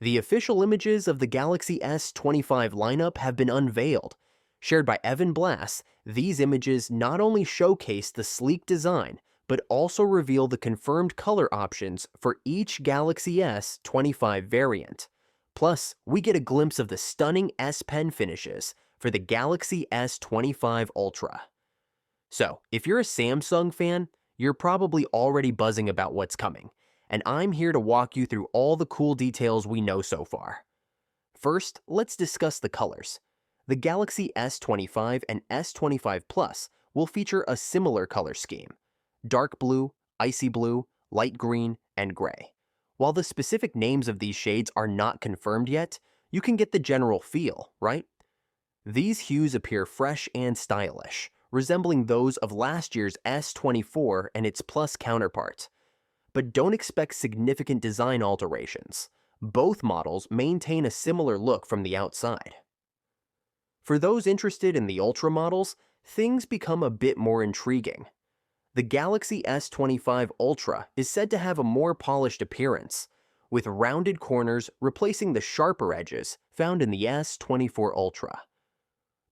The official images of the Galaxy S25 lineup have been unveiled. Shared by Evan Blass, these images not only showcase the sleek design, but also reveal the confirmed color options for each Galaxy S25 variant. Plus, we get a glimpse of the stunning S Pen finishes for the Galaxy S25 Ultra. So, if you're a Samsung fan, you're probably already buzzing about what's coming, and I'm here to walk you through all the cool details we know so far. First, let's discuss the colors. The Galaxy S25 and S25 Plus will feature a similar color scheme: dark blue, icy blue, light green, and gray. While the specific names of these shades are not confirmed yet, you can get the general feel, right? These hues appear fresh and stylish, resembling those of last year's S24 and its Plus counterpart. But don't expect significant design alterations. Both models maintain a similar look from the outside. For those interested in the Ultra models, things become a bit more intriguing. The Galaxy S25 Ultra is said to have a more polished appearance, with rounded corners replacing the sharper edges found in the S24 Ultra.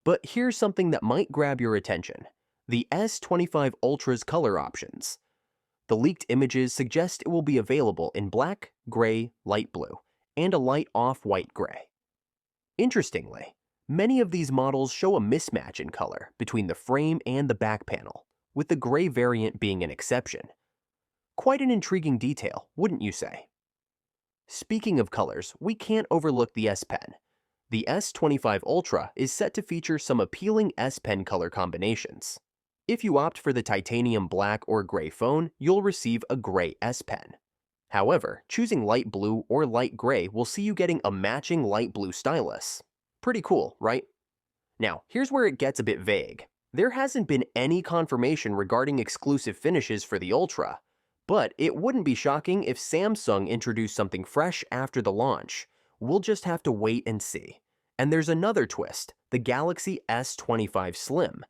But here's something that might grab your attention: the S25 Ultra's color options. The leaked images suggest it will be available in black, gray, light blue, and a light off-white gray. Interestingly, many of these models show a mismatch in color between the frame and the back panel, with the gray variant being an exception. Quite an intriguing detail, wouldn't you say? Speaking of colors, we can't overlook the S Pen. The S25 Ultra is set to feature some appealing S Pen color combinations. If you opt for the titanium black or gray phone, you'll receive a gray S Pen. However, choosing light blue or light gray will see you getting a matching light blue stylus. Pretty cool, right? Now, here's where it gets a bit vague. There hasn't been any confirmation regarding exclusive finishes for the Ultra, but it wouldn't be shocking if Samsung introduced something fresh after the launch. We'll just have to wait and see. And there's another twist: the Galaxy S25 Slim.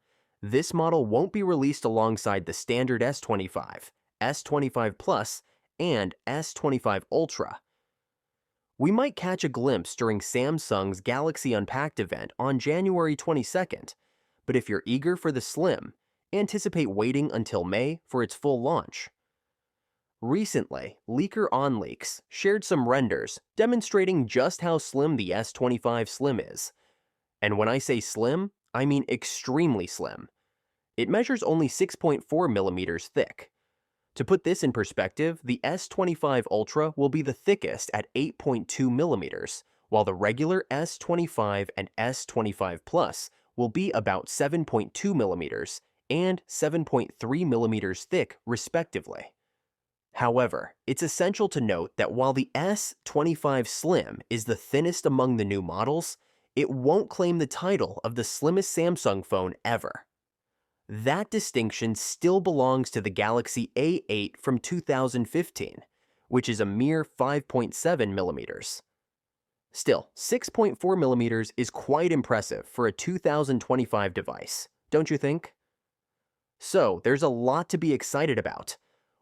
This model won't be released alongside the standard S25, S25 Plus, and S25 Ultra. We might catch a glimpse during Samsung's Galaxy Unpacked event on January 22nd, but if you're eager for the Slim, anticipate waiting until May for its full launch. Recently, Leaker OnLeaks shared some renders demonstrating just how slim the S25 Slim is. And when I say slim, I mean extremely slim. It measures only 6.4 millimeters thick. To put this in perspective, the S25 Ultra will be the thickest at 8.2 millimeters, while the regular S25 and S25 Plus will be about 7.2 millimeters and 7.3 millimeters thick, respectively. However, it's essential to note that while the S25 Slim is the thinnest among the new models, it won't claim the title of the slimmest Samsung phone ever. That distinction still belongs to the Galaxy A8 from 2015, which is a mere 5.7 millimeters. Still, 6.4 millimeters is quite impressive for a 2025 device, don't you think? So, there's a lot to be excited about.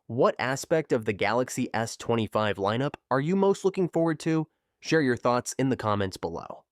What aspect of the Galaxy S25 lineup are you most looking forward to? Share your thoughts in the comments below.